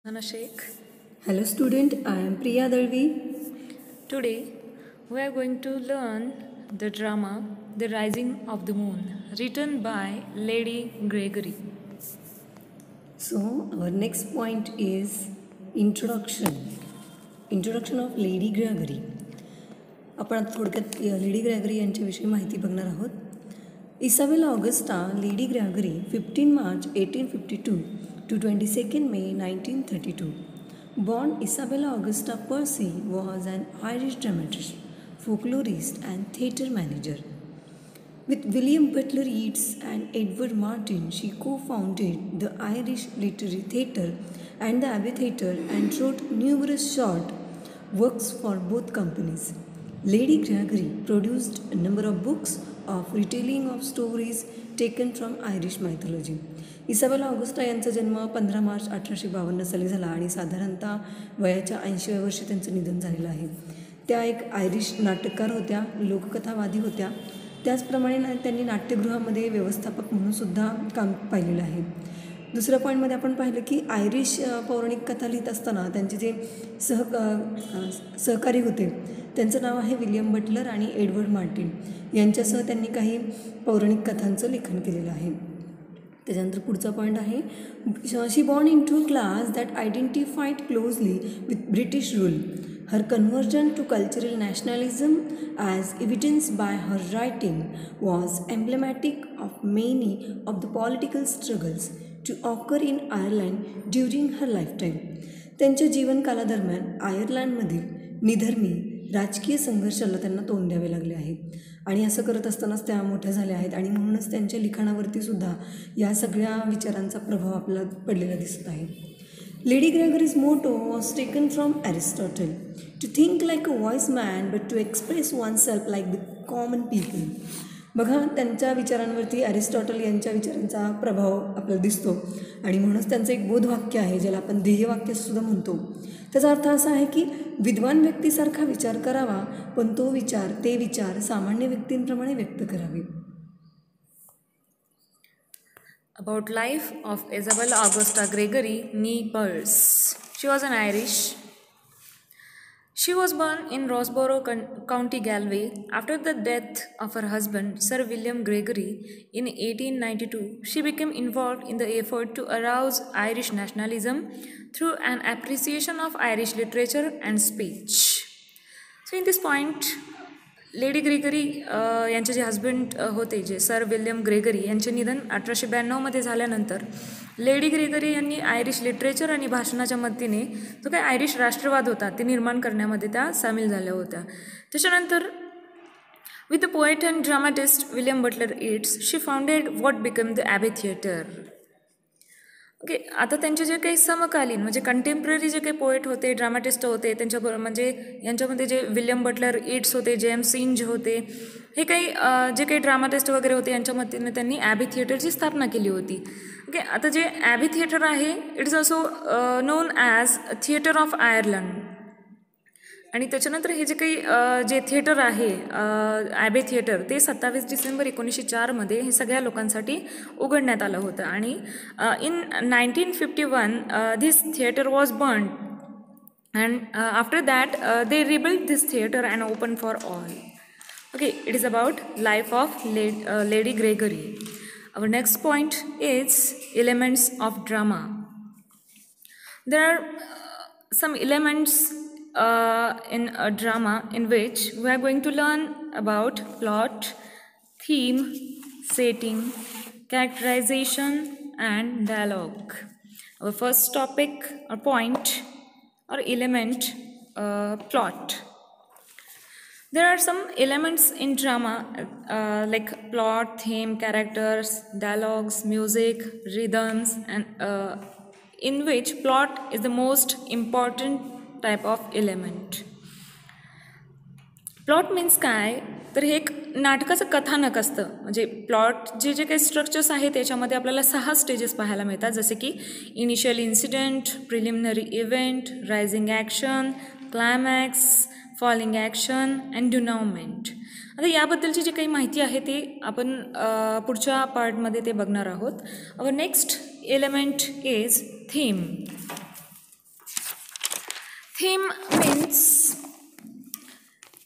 Hana Sheikh. Hello student, I am Priya Dalvi. Today we are going to learn the drama The Rising of the Moon, written by Lady Gregory. So our next point is introduction. Introduction of Lady Gregory. आपण आता थोडक्यात lady Gregory यांच्याविषयी माहिती बघणार आहोत. Isabella Augusta Lady Gregory 15 March 1852 to 22 May 1932. Born Isabella Augusta Percy was an Irish dramatist, folklorist and theatre manager. With William Butler Yeats and Edward Martin, she co-founded the Irish Literary Theatre and the Abbey Theatre and wrote numerous short works for both companies. Lady Gregory produced a number of books of retelling of stories taken from Irish mythology. Isabella Augusta यांचा जन्म 15 March 1852 साली झाला आणि साधारणतः वयाच्या 80व्या वर्षी त्यांचं निधन झालेलं आहे. त्या एक आयरिश नाटककार होत्या, लोककथावादी होत्या. त्याचप्रमाणे त्यांनी नाट्यगृहामध्ये व्यवस्थापक म्हणून सुद्धा काम पाहिलेलं आहे. दुसऱ्या पॉईंटमध्ये आपण पाहिलं की आयरिश पौराणिक कथा लिहित असताना त्यांचे जे सहकारी होते त्यांचं नाव आहे विलियम बटलर आणि एडवर्ड मार्टिन यांच्यासह त्यांनी काही पौराणिक कथांचं लेखन केलेलं आहे. त्याच्यानंतर पुढचा पॉईंट आहे she born into class that identified closely with British rule. Her conversion to cultural nationalism, as evidenced by her writing, was emblematic of many of the political struggles to occur in Ireland during her lifetime. त्यांच्या जीवनकालादरम्यान आयर्लंडमधील निधर्मी राजकीय संघर्षाला त्यांना तोंड द्यावे लागले आहे आणि असं करत असतानाच त्या मोठ्या झाल्या आहेत आणि म्हणूनच त्यांच्या लिखाणावरती सुद्धा या सगळ्या विचारांचा प्रभाव आपल्याला पडलेला दिसत आहे. Lady Gregory's motto was taken from Aristotle, to think like a wise man but to express oneself like the common people. बघा त्यांच्या विचारांवरती अरिस्टॉटल यांच्या विचारांचा प्रभाव आपल्याला दिसतो आणि म्हणूनच त्यांचं एक बोधवाक्य आहे ज्याला आपण ध्येयवाक्यसुद्धा म्हणतो. त्याचा अर्थ असा आहे की विद्वान व्यक्तीसारखा विचार करावा पण ते विचार सामान्य व्यक्तींप्रमाणे व्यक्त करावे. About life of Isabella Augusta Gregory nee Peirce. She was an Irish. She was born in Rossborough, County Galway. After the death of her husband, Sir William Gregory, in 1892, she became involved in the effort to arouse Irish nationalism through an appreciation of Irish literature and speech. So in this point, lady Gregory यांचे जे husband होते जे sir William Gregory यांचे निधन 1892 झाल्यानंतर lady Gregory यांनी Irish literature आणि भाषणाच्या मदतीने जो काही आयरिश राष्ट्रवाद होता ते निर्माण करण्यामध्ये त्या सामील झाल्या होत्या. त्याच्यानंतर with the poet and dramatist William Butler Yeats she founded what become the Abbey theatre. Okay, आता त्यांचे जे काही समकालीन म्हणजे कंटेम्पररी जे काही पोएट होते, ड्रामाटिस्ट होते, त्यांच्याबरोबर म्हणजे यांच्यामध्ये जे विलियम बटलर ईट्स होते, जेम्स इंज होते, हे काही जे काही ड्रामाटिस्ट वगैरे होते यांच्या मदतीने त्यांनी ॲबी थिएटरची स्थापना केली होती. ओके, आता जे ॲबी थिएटर आहे it is also non as theatre of Ireland. आणि त्याच्यानंतर हे जे काही जे थिएटर आहे ॲबे थिएटर ते 27 डिसेंबर 1904 हे सगळ्या लोकांसाठी उघडण्यात आलं होतं आणि in 1951 this theatre was burn and after that they rebuild this theatre and open for all. Okay, it is about life of lady Gregory. Our next point is elements of drama. There are some elements in a drama in which we are going to learn about plot, theme, setting, characterization and dialogue. Our first topic or point or element, plot. There are some elements in drama like plot, theme, characters, dialogues, music, rhythms, and in which plot is the most important type of element. Plot means काय तर हे एक नाटकाचं कथानक असतं. म्हणजे plot जे काही स्ट्रक्चर्स आहेत त्याच्यामध्ये आपल्याला 6 स्टेजेस पाहायला मिळतात, जसे की initial incident, preliminary event, rising action, climax, falling action and denouement. आता याबद्दलची जी काही माहिती आहे ते आपण पुढच्या पार्टमध्ये ते बघणार आहोत. Our next element is theme. Theme means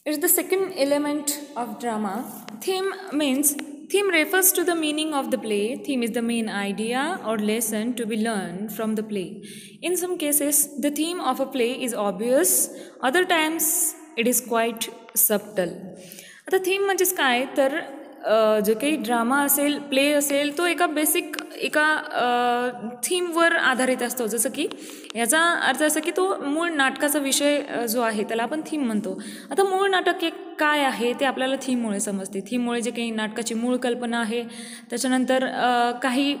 it's the second element of drama. Theme refers to the meaning of the play. Theme is the main idea or lesson to be learned from the play. In some cases, the theme of a play is obvious. Other times, it is quite subtle. आता theme म्हणजेच काय तर जो काही drama असेल play असेल तो एका थीमवर आधारित असतो. जसं की याचा अर्थ असं की तो मूळ नाटकाचा विषय जो आहे त्याला आपण थीम म्हणतो. आता मूळ नाटक काय आहे ते आपल्याला थीममुळे समजते. थीममुळे जे काही नाटकाची मूळ कल्पना आहे त्याच्यानंतर काही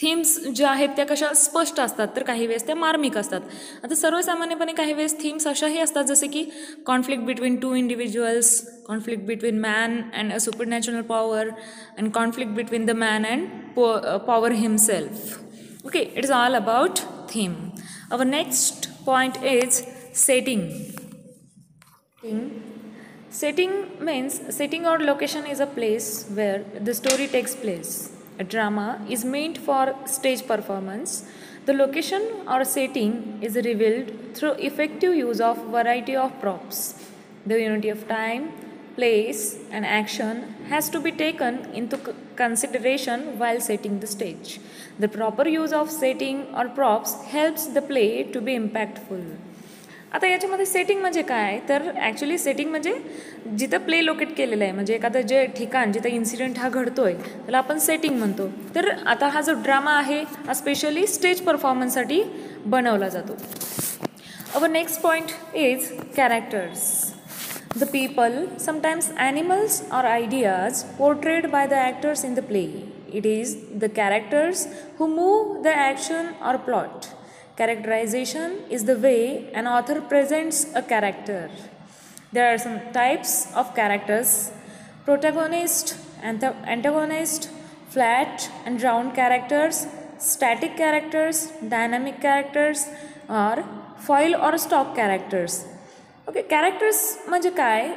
थीम्स ज्या आहेत त्या कशा स्पष्ट असतात तर काही वेळेस त्या मार्मिक असतात. आता सर्वसामान्यपणे काही वेळेस थीम्स अशाही असतात जसे की conflict between two individuals, conflict between man and a supernatural power and conflict between the man and power himself. Okay, it is all about theme. Our next point is setting. Setting means setting or location is a place where the story takes place. A drama is meant for stage performance. The location or setting is revealed through effective use of variety of props. The unity of time, place and action has to be taken into consideration while setting the stage. The proper use of setting or props helps the play to be impactful. आता याच्यामध्ये setting म्हणजे काय तर actually setting म्हणजे जिथं play locate केलेलं आहे म्हणजे एखादं जे ठिकाण जिथं इन्सिडेंट हा घडतोय त्याला आपण सेटिंग म्हणतो. तर आता हा जो ड्रामा आहे हा स्पेशली स्टेज परफॉर्मन्ससाठी बनवला जातो. Our next point is characters. The people, sometimes animals or ideas portrayed by the actors in the play. It is the characters who move the action or plot. Characterization is the way an author presents a character. There are some types of characters: protagonist, antagonist, flat and round characters, static characters, dynamic characters, or foil or stock characters. Okay, characters म्हणजे काय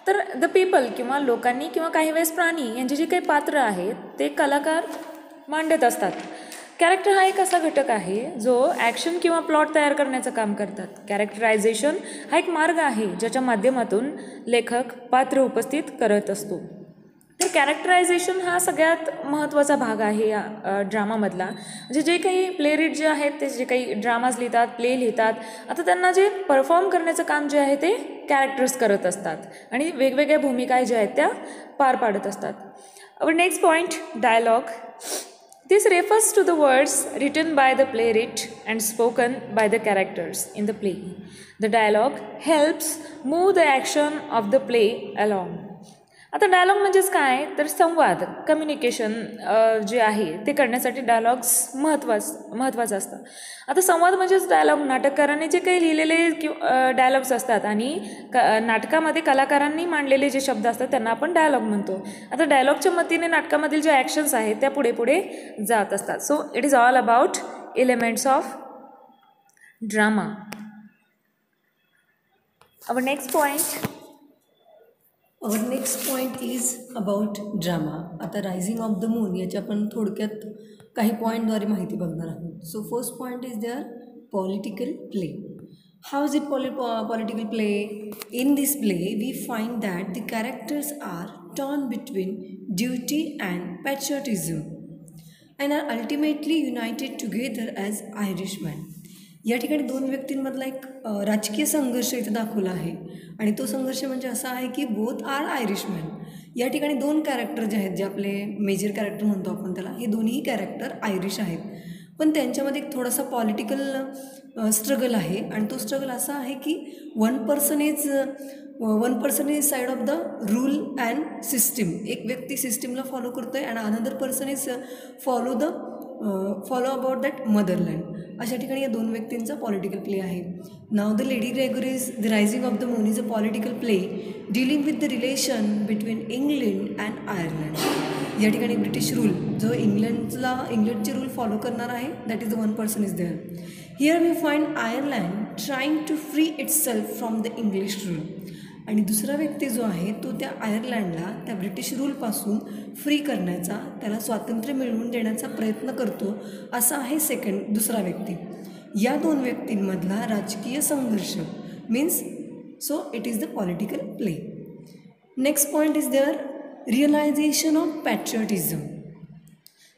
तर the people किंवा लोकांनी किंवा काही वेळेस प्राणी यांचे जे काही पात्र आहेत ते कलाकार मांडत असतात. कॅरेक्टर हा एक असा घटक आहे जो ॲक्शन किंवा प्लॉट तयार करण्याचं काम करतात. कॅरेक्टरायझेशन हा एक मार्ग आहे ज्याच्या माध्यमातून लेखक पात्र उपस्थित करत असतो. तर कॅरेक्टरायझेशन हा सगळ्यात महत्त्वाचा भाग आहे या ड्रामामधला. म्हणजे जे काही प्लेरीड जे आहेत ते जे काही ड्रामाज लिहितात प्ले लिहितात आता त्यांना जे परफॉर्म करण्याचं काम जे आहे ते कॅरेक्टर्स करत असतात आणि वेगवेगळ्या भूमिका ज्या आहेत त्या पार पाडत असतात. Our next point dialogue. This refers to the words written by the playwright and spoken by the characters in the play. The dialogue helps move the action of the play along. आता dialogue म्हणजेच काय तर संवाद communication जे आहे ते करण्यासाठी dialogues महत्त्वाचं असतं. आता संवाद म्हणजेच डायलॉग नाटककारांनी जे काही लिहिलेले डायलॉग्स असतात आणि नाटकामध्ये कलाकारांनी मांडलेले जे शब्द असतात त्यांना आपण डायलॉग म्हणतो. आता डायलॉगच्या मदतीने नाटकामधील जे ॲक्शन्स आहेत त्या पुढे पुढे जात असतात. So it is all about elements of drama. Our next point. Our next point is about drama. आता रायझिंग ऑफ द मून याची आपण थोडक्यात काही पॉईंटद्वारे माहिती बघणार आहोत. So first point is there political play. How is it political play? In this play we find that the characters are torn between duty and patriotism and are ultimately united together as Irishman. या ठिकाणी दोन व्यक्तींमधला एक राजकीय संघर्ष इथं दाखवला आहे आणि तो संघर्ष म्हणजे असा आहे की बोथ आर आयरिशमॅन. या ठिकाणी दोन कॅरेक्टर जे आहेत जे आपले मेजर कॅरेक्टर म्हणतो आपण त्याला, हे दोन्ही कॅरेक्टर आयरिश आहेत पण त्यांच्यामध्ये एक थोडासा पॉलिटिकल स्ट्रगल आहे आणि तो स्ट्रगल असा आहे की one person is side of the rule and system. एक व्यक्ती सिस्टीमला फॉलो करतो आहे आणि another person is follow about that motherland. अशा ठिकाणी या दोन व्यक्तींचा पॉलिटिकल प्ले आहे. नाव the Lady Gregory's the rising of the moon is a political play dealing with the relation between England and Ireland. या ठिकाणी ब्रिटिश रूल जो इंग्लंडचे रूल फॉलो करणार आहे that is the one person is there. Here we find Ireland trying to free itself from the English rule. आणि दुसरा व्यक्ती जो आहे तो त्या आयर्लंडला त्या ब्रिटिश रूलपासून फ्री करण्याचा, त्याला स्वातंत्र्य मिळवून देण्याचा प्रयत्न करतो असा आहे दुसरा व्यक्ती. या दोन व्यक्तींमधला राजकीय संघर्ष means so it is the political play. Next point is there realization of patriotism.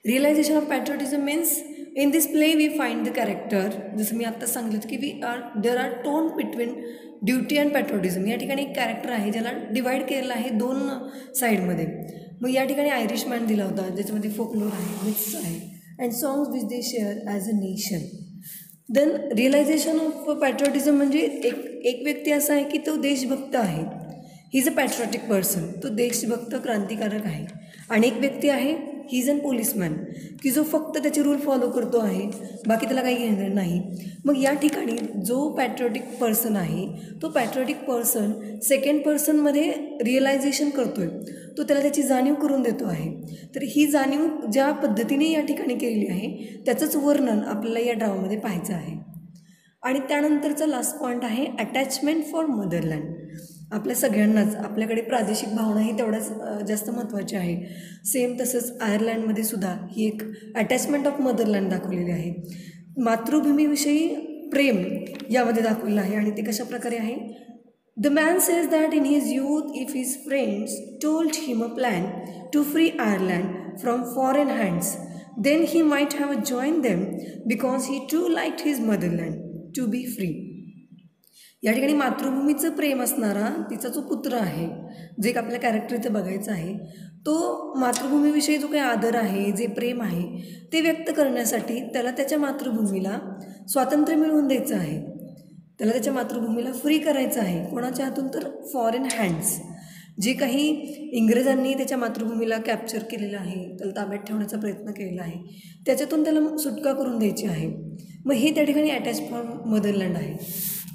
Realization of patriotism means in this play we find the character, जसं मी आत्ता सांगितलं की there are tone between duty and patriotism. या ठिकाणी एक character आहे ज्याला डिवाईड केलेलं आहे दोन साईडमध्ये. मग या ठिकाणी आयरिशमॅन दिला होता ज्याच्यामध्ये फोकलोर आहे, मिथ्स आहे and songs which they share as a nation. Then realization of patriotism म्हणजे एक व्यक्ती असा आहे की तो देशभक्त आहे, he is a patriotic person, तो देशभक्त क्रांतिकारक आहे. आणि एक व्यक्ती आहे ही इज अन पोलिसमॅन की जो फक्त त्याचे रूल फॉलो करतो आहे, बाकी त्याला काही घेणं नाही. मग या ठिकाणी जो पॅट्रिऑटिक पर्सन आहे तो पॅट्रिऑटिक पर्सन सेकंड पर्सनमध्ये रिअलायझेशन करतो आहे, तो त्याला त्याची जाणीव करून देतो आहे. तर ही जाणीव ज्या पद्धतीने या ठिकाणी केलेली आहे त्याचंच वर्णन आपल्याला या ड्रामामध्ये पाहायचं आहे. आणि त्यानंतरचा लास्ट पॉईंट आहे अटॅचमेंट फॉर मदरलँड. आपल्या सगळ्यांनाच आपल्याकडे प्रादेशिक भावना ही तेवढ्याच जास्त महत्त्वाची आहे. सेम तसंच आयर्लंडमध्ये सुद्धा ही एक अटॅचमेंट ऑफ मदरलँड दाखवलेली आहे. मातृभूमीविषयी प्रेम यामध्ये दाखवलेलं आहे. आणि ते कशा प्रकारे आहे, the man says that in his youth if his friends told him a plan to free Ireland from foreign hands then he might have join them because he too liked his motherland to be free. या ठिकाणी मातृभूमीचं प्रेम असणारा तिचा जो पुत्र आहे, जे एक आपल्या कॅरेक्टर इथे बघायचं आहे, तो मातृभूमीविषयी जो काही आदर आहे, जे प्रेम आहे ते व्यक्त करण्यासाठी त्याला त्याच्या मातृभूमीला स्वातंत्र्य मिळवून द्यायचं आहे. त्याला त्याच्या मातृभूमीला फ्री करायचं आहे. कोणाच्या हातून, तर फॉरेन हँड्स. जे काही इंग्रजांनी त्याच्या मातृभूमीला कॅप्चर केलेलं आहे, त्याला ताब्यात ठेवण्याचा प्रयत्न केलेला आहे, त्याच्यातून त्याला सुटका करून द्यायची आहे. मग हे त्या ठिकाणी अटॅच फॉर मदरलँड आहे.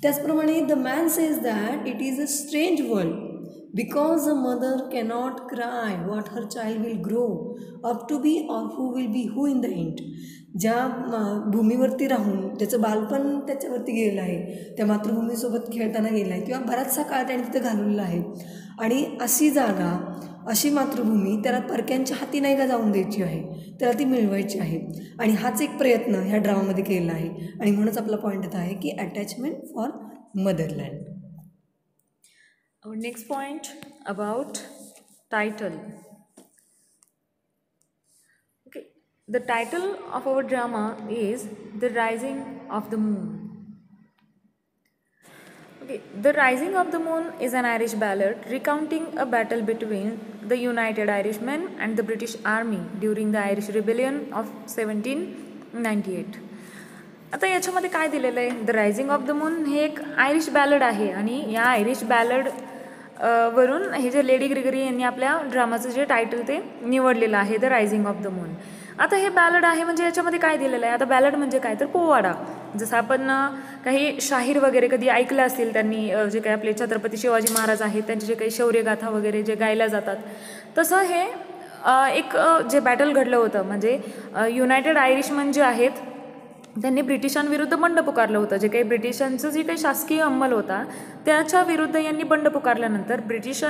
त्याचप्रमाणे the man says that it is a strange world because a mother cannot cry what her child will grow up to be or who will be who in the end. ज्या भूमीवरती राहून त्याचं बालपण त्याच्यावरती गेलेलं आहे, त्या मातृभूमीसोबत खेळताना गेलं आहे किंवा बराचसा काळ त्याने तिथं घालवलेला आहे. आणि अशी जागा, अशी मातृभूमी त्याला परक्यांच्या हाती नाही का जाऊन द्यायची आहे, त्याला ती मिळवायची आहे. आणि हाच एक प्रयत्न ह्या ड्रामामध्ये केलेला आहे. आणि म्हणूनच आपला पॉईंट येत आहे की attachment for motherland. Our next point about title. Okay, the title of our drama is The Rising of the Moon. Okay, The Rising of the Moon is an Irish ballad recounting a battle between the United Irishmen and the British Army during the Irish Rebellion of 1798. आता याच्यामध्ये काय दिलेलं आहे, the rising of the moon हे एक Irish ballad आहे. आणि या आयरिश बॅलड वरून हे जे लेडी ग्रेगरी यांनी आपल्या ड्रामाचं जे टायटल ते निवडलेलं आहे, the rising of the moon. आता हे बॅलड आहे म्हणजे याच्यामध्ये काय दिलेलं आहे, आता बॅलड म्हणजे काय, तर पोवाडा. जसं आपण काही शाहीर वगैरे कधी ऐकलं असतील त्यांनी, जे काही आपले छत्रपती शिवाजी महाराज आहेत त्यांचे जे काही शौर्यगाथा वगैरे जे गायल्या जातात, तसं हे एक जे बॅटल घडलं होतं. म्हणजे युनायटेड आयरिशमन जे आहेत त्यांनी ब्रिटिशांविरुद्ध बंड पुकारलं होतं. जे काही ब्रिटिशांचं जे काही शासकीय अंमल होता त्याच्या विरुद्ध यांनी बंड पुकारल्यानंतर ब्रिटिश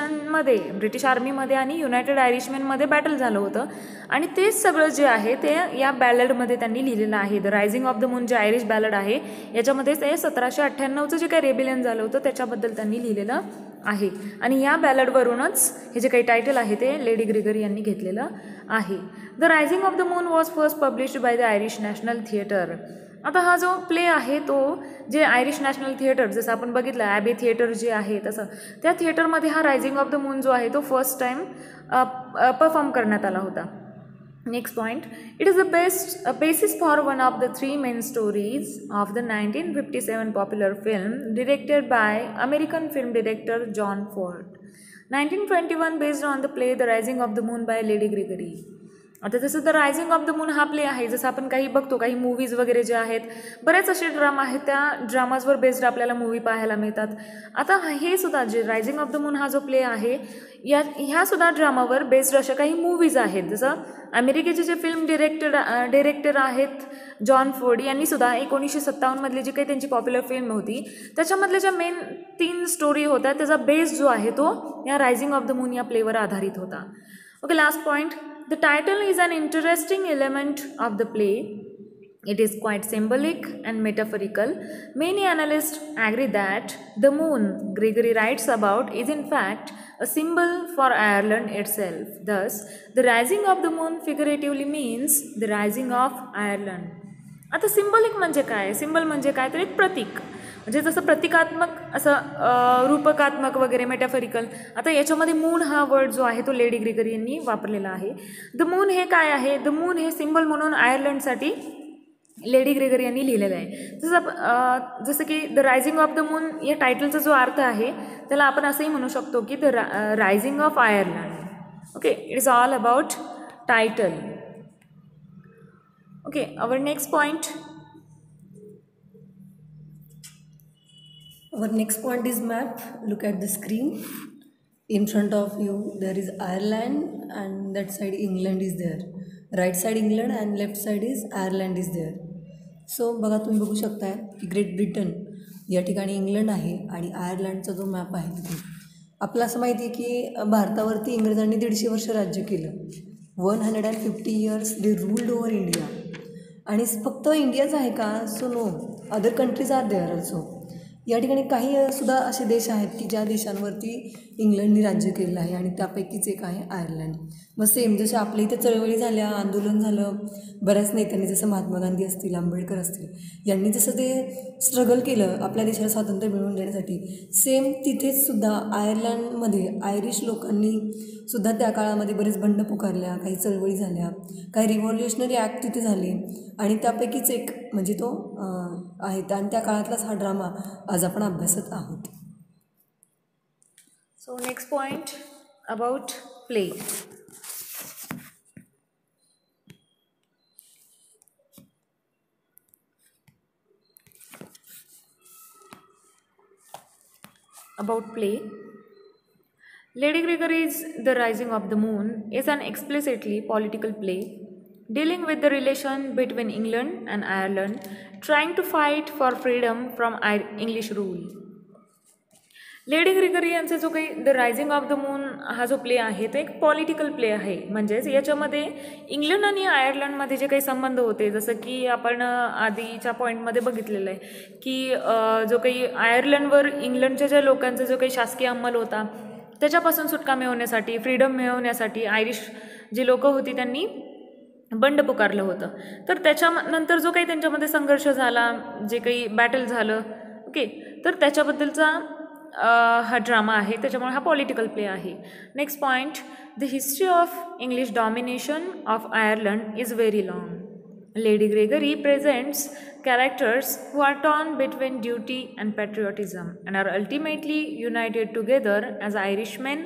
आर्मीमध्ये आणि युनायटेड आयरिशमॅनमध्ये बॅटल झालं होतं. आणि तेच सगळं जे आहे ते या बॅलडमध्ये त्यांनी लिहिलेलं आहे. The rising of the moon जे आयरिश बॅलड आहे याच्यामध्ये ते 1798चं जे काही रेबिलियन झालं होतं त्याच्याबद्दल त्यांनी लिहिलेलं आहे. आणि या बॅलडवरूनच हे जे काही टायटल आहे ते लेडी ग्रेगरी यांनी घेतलेलं आहे. The rising of the moon was first published by the Irish national theatre. आता हा जो प्ले आहे तो जे आयरिश नॅशनल थिएटर, जसं आपण बघितलं ॲबे थिएटर जे आहे तसं, त्या थिएटरमध्ये हा रायझिंग ऑफ द मून जो आहे तो फर्स्ट टाईम परफॉर्म करण्यात आला होता. Next point, it is the basis for one of the 3 main stories of the 1957 popular film directed by American film director John Ford. 1921 based on the play the rising of the moon by Lady Gregory. आता जसं the rising of the moon हा play आहे, जसं आपण काही बघतो काही movies वगैरे जे आहेत, बरेच असे ड्रामा आहेत त्या ड्रामाजवर बेस्ड आपल्याला मूवी पाहायला मिळतात. आता हे सुद्धा जे रायझिंग ऑफ द मून हा जो प्ले आहे ह्या सुद्धा ड्रामावर बेस्ड अशा काही मूवीज आहेत. जसं अमेरिकेचे जे फिल्म डिरेक्टर आहेत जॉन फोर्ड यांनी सुद्धा 1957 जी काही त्यांची पॉप्युलर फिल्म होती त्याच्यामधल्या ज्या मेन 3 स्टोरी होत्या त्याचा बेस जो आहे तो या रायझिंग ऑफ द मून या प्लेवर आधारित होता. Okay, last point, the title is an interesting element of the play. It is quite symbolic and metaphorical. Many analysts agree that the moon Gregory writes about is in fact a symbol for Ireland itself. Thus, the rising of the moon figuratively means the rising of Ireland. आता symbolic म्हणजे काय? Symbol म्हणजे काय? तर एक प्रतीक, म्हणजे जसं प्रतिकात्मक असं रूपकात्मक वगैरे मेटाफरिकल. आता याच्यामध्ये मून हा वर्ड जो आहे तो लेडी ग्रेगरी यांनी वापरलेला आहे. द मून हे काय आहे? द मून हे सिम्बल म्हणून आयर्लंडसाठी लेडी ग्रेगरी यांनी लिहिलेलं आहे. जसं की the rising of the moon या टायटलचा जो अर्थ आहे त्याला आपण असंही म्हणू शकतो की the rising of Ireland. Okay, it is all about title. Okay, our next point. Our next point is map. Look at the screen. In front of you there is Ireland and that side England is there. Right side England and left side is Ireland is there. So बघा तुम्ही बघू शकताय की great Britain या ठिकाणी England आहे आणि आयर्लंडचा जो मॅप आहे तिथे आपलं असं माहिती आहे की भारतावरती इंग्रजांनी 150 वर्ष राज्य केलं. 150 years they ruled over India. आणि फक्त इंडियाच आहे का? So no, other countries are there also. या ठिकाणी काही सुद्धा असे देश आहेत की ज्या देशांवरती इंग्लंडनी राज्य केलेलं आहे आणि त्यापैकीच एक आहे आयर्लंड. मग सेम जसे आपल्या इथे चळवळी झाल्या, आंदोलन झालं, बऱ्याच नेत्यांनी जसं महात्मा गांधी असतील, आंबेडकर असतील, यांनी जसं ते स्ट्रगल केलं आपल्या देशाला स्वातंत्र्य मिळवून देण्यासाठी, सेम तिथेच सुद्धा आयर्लंडमध्ये आयरिश लोकांनी सुद्धा त्या काळामध्ये बरेच बंड पुकारल्या, काही चळवळी झाल्या, काही रिव्हॉल्युशनरी ॲक्ट तिथे झाले आणि त्यापैकीच एक म्हणजे तो आहे आणि त्या काळातलाच हा ड्रामा आज आपण अभ्यासत आहोत. So next point about play. About play. Lady Gregory's The Rising of the Moon is an explicitly political play dealing with the relation between England and Ireland trying to fight for freedom from English rule. Lady Gregory यांचा जो काही the rising of the moon हा जो play आहे तो एक political play आहे. म्हणजेच याच्यामध्ये इंग्लंड आणि आयर्लंडमध्ये जे काही संबंध होते, जसं की आपण आधीच्या पॉईंटमध्ये बघितलेलं आहे की जो काही आयर्लंडवर इंग्लंडच्या ज्या लोकांचा जो काही शासकीय अंमल होता त्याच्यापासून सुटका मिळवण्यासाठी, फ्रीडम मिळवण्यासाठी आयरिश जी लोकं होती त्यांनी बंड पुकारलं होतं. तर त्याच्यानंतर जो काही त्यांच्यामध्ये संघर्ष झाला, जे काही बॅटल झालं, ओके, तर त्याच्याबद्दलचा हा ड्रामा आहे, त्याच्यामुळे हा पॉलिटिकल प्ले आहे. Next point. The history of English domination of Ireland is very long. Lady Gregory presents characters who are torn between duty and patriotism and are ultimately united together as Irishmen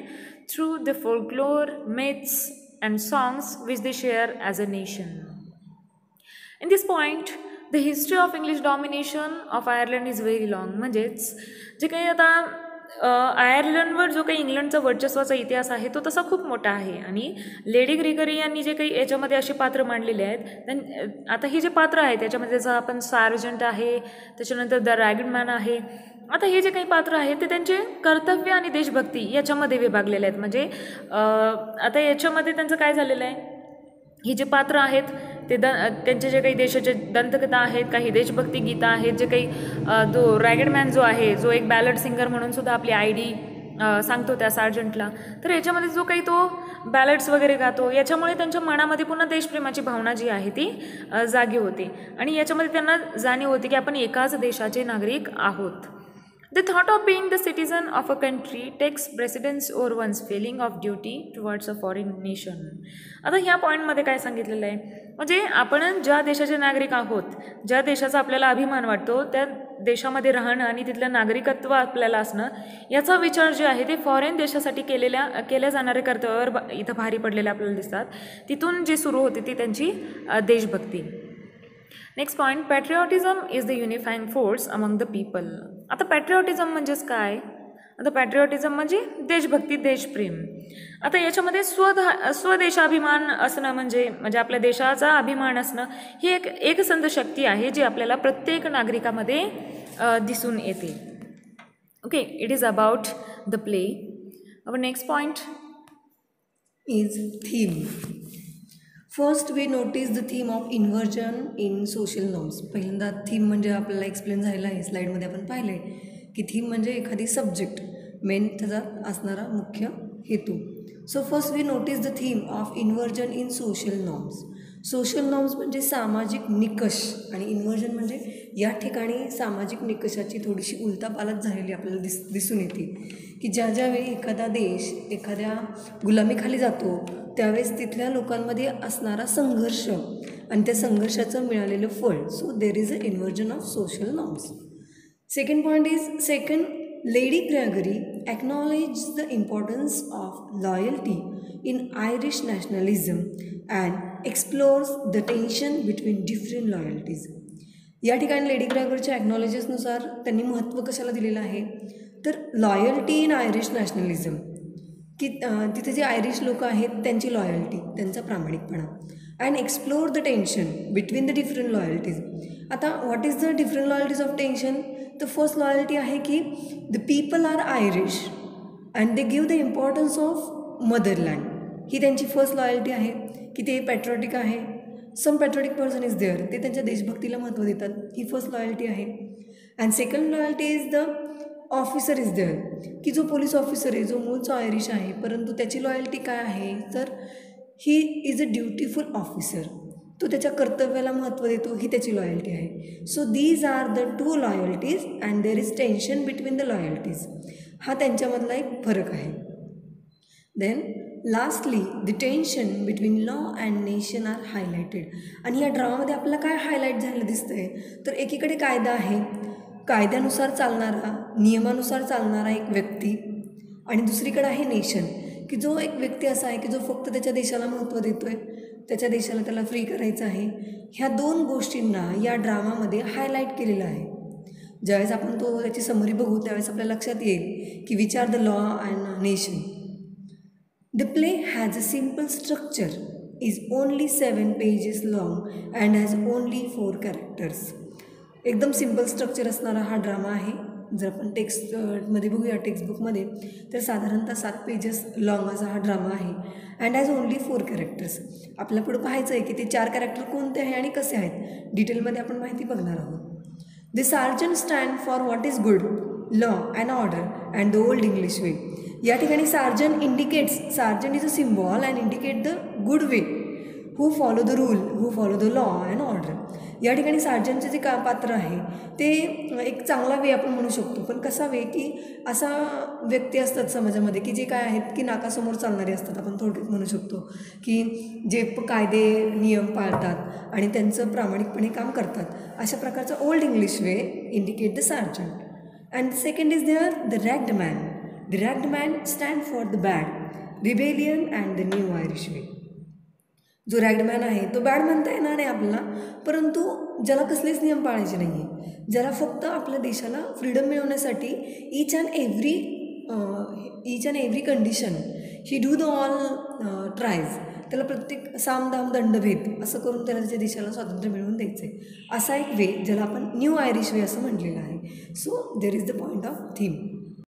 through the folklore, myths and songs which they share as a nation. In this point, the history of English domination of Ireland is very long. म्हणजेच जे काही आता आयर्लंडवर जो काही इंग्लंडचा वर्चस्वाचा इतिहास आहे तो तसा खूप मोठा आहे आणि लेडी ग्रेगरी यांनी जे काही याच्यामध्ये असे पात्र मांडलेले आहेत. आता ही जे पात्र आहेत त्याच्यामध्ये जसं आपण सार्जंट आहे, त्याच्यानंतर द रॅगड मॅन आहे. आता हे जे काही पात्र आहेत ते त्यांचे कर्तव्य आणि देशभक्ती याच्यामध्ये विभागलेले आहेत. म्हणजे आता याच्यामध्ये त्यांचं काय झालेलं आहे, ही जे पात्र आहेत ते त्यांचे जे काही देशाचे दंतकथा आहेत, काही देशभक्ती गीतं आहेत, जे काही जो रॅगड मॅन जो आहे, जो एक बॅलड सिंगर म्हणून सुद्धा आपली आयडी सांगतो त्या सार्जंटला, तर याच्यामध्ये जो काही तो बॅलड्स वगैरे गातो, याच्यामुळे त्यांच्या मनामध्ये पुन्हा देशप्रेमाची भावना जी आहे ती जागी होते आणि याच्यामध्ये त्यांना जाणीव होती की आपण एकाच देशाचे नागरिक आहोत. The thought of being the citizen of a country takes precedence over one's feeling of duty towards a foreign nation. आता ह्या पॉईंटमध्ये काय सांगितलेलं आहे, म्हणजे आपण ज्या देशाचे नागरिक आहोत, ज्या देशाचा आपल्याला अभिमान वाटतो त्या देशामध्ये राहणं आणि तिथलं नागरिकत्व आपल्याला असणं, याचा विचार जे आहे ते फॉरेन देशासाठी केल्या जाणाऱ्या कर्तव्यावर इथं भारी पडलेले आपल्याला दिसतात. तिथून जी सुरू होती ती त्यांची देशभक्ती. Next point. Patriotism is the unifying force among the people. आता पॅट्रिऑटिझम म्हणजेच काय? आता पॅट्रिऑटिझम म्हणजे देशभक्ती, देशप्रेम. आता याच्यामध्ये स्वदेशाभिमान असणं म्हणजे आपल्या देशाचा अभिमान असणं ही एक एकसंध शक्ती आहे जी आपल्याला प्रत्येक नागरिकामध्ये दिसून येते. Okay, it is about the play. Our next point is theme. First we notice the theme of inversion in social norms. पहिल्यांदा थीम म्हणजे आपल्याला एक्सप्लेन झालेलं आहे, स्लाईडमध्ये आपण पाहिलं आहे की थीम म्हणजे एखादी सब्जेक्ट, मेन त्याचा असणारा मुख्य हेतू. So first we notice the theme of inversion in social norms. Social norms म्हणजे सामाजिक निकष आणि इन्व्हर्जन म्हणजे या ठिकाणी सामाजिक निकषाची थोडीशी उलटापालट झालेली आपल्याला दिसून येते की ज्या ज्यावेळी एखादा देश एखाद्या गुलामीखाली जातो त्यावेळेस तिथल्या लोकांमध्ये असणारा संघर्ष आणि त्या संघर्षाचं मिळालेलं फळ. So there is a inversion of social norms. Second point is Lady Gregory acknowledged the importance of loyalty in Irish nationalism and explores the tension between different loyalties. या ठिकाणी लेडी ग्रॅगरच्या ॲक्नॉलेजेसनुसार त्यांनी महत्त्व कशाला दिलेलं आहे तर लॉयल्टी इन आयरिश नॅशनलिझम, की तिथे जे आयरिश लोक आहेत त्यांची लॉयल्टी, त्यांचा प्रामाणिकपणा, and explore the tension between the different loyalties. आता what is the different loyalties of tension? तर फर्स्ट लॉयल्टी आहे की the people are Irish and they give the importance of motherland. ही त्यांची फर्स्ट लॉयल्टी आहे की ते पॅट्रिऑटिक आहे. Some patriotic person is there, ते त्यांच्या देशभक्तीला महत्त्व देतात. ही फर्स्ट लॉयल्टी आहे. And second loyalty is the officer is there, की जो पोलीस ऑफिसर आहे जो मूळचा आयरिश आहे परंतु त्याची लॉयल्टी काय आहे तर ही इज अ ड्युटीफुल ऑफिसर, तो त्याच्या कर्तव्याला महत्त्व देतो, ही त्याची लॉयल्टी आहे. So these are the two loyalties and there is tension between the loyalties. हा त्यांच्यामधला एक फरक आहे. Then lastly the tension between law and nation are highlighted. आणि या ड्रामामध्ये आपल्याला काय हायलाईट झालेलं दिसतंय तर एकीकडे कायदा आहे, कायद्यानुसार चालणारा, नियमानुसार चालणारा एक व्यक्ती, आणि दुसरीकडे आहे नेशन, की जो एक व्यक्ती असा आहे की जो फक्त त्याच्या देशाला महत्त्व देतो आहे, त्याच्या देशाला त्याला फ्री करायचं आहे. ह्या दोन गोष्टींना या ड्रामामध्ये हायलाईट केलेलं आहे. ज्यावेळेस आपण त्याची समरी बघू त्यावेळेस आपल्या लक्षात येईल की which are the law and nation. The play has a simple structure, is only 7 pages long and has only 4 characters. एकदम सिम्पल स्ट्रक्चर असणारा हा ड्रामा आहे. जर आपण टेक्स्टमध्ये बघूया टेक्स्टबुकमध्ये तर साधारणतः 7 pages लॉंग असा हा ड्रामा आहे. And has only 4 characters. आपल्या पुढं पाहायचं आहे की ते 4 कॅरेक्टर कोणते आहे आणि कसे आहेत. डिटेलमध्ये आपण माहिती बघणार आहोत. The sergeant stand for what is good, law and order and the old English way. या ठिकाणी sergeant is a symbol and indicate the good way, who follow the rule, who follow the law and order. या ठिकाणी सार्जंटचे जे पात्र आहे ते एक चांगला वे आपण म्हणू शकतो. पण कसा वे की असा व्यक्ती असतात समाजामध्ये की जे काय आहेत की नाकासमोर चालणारे असतात. आपण थोडक्यात म्हणू शकतो की जे कायदे नियम पाळतात आणि त्यांचं प्रामाणिकपणे काम करतात. अशा प्रकारचा old English way indicate the sergeant. And second is there the ragged man. The ragged man stand for the bad, rebellion and the new Irish way. जो रॅगडमॅन आहे तो बॅड म्हणता येणार नाही आपल्याला, परंतु ज्याला कसलेच नियम पाळायचे नाही आहे, ज्याला फक्त आपल्या देशाला फ्रीडम मिळवण्यासाठी each and every condition he do the all triage, त्याला प्रत्येक सामदाम दंडभेद असं करून त्याला त्याच्या देशाला स्वातंत्र्य मिळवून द्यायचं आहे. असा एक वे ज्याला आपण न्यू आयरिश वे असं म्हटलेलं आहे. So there is the point of theme.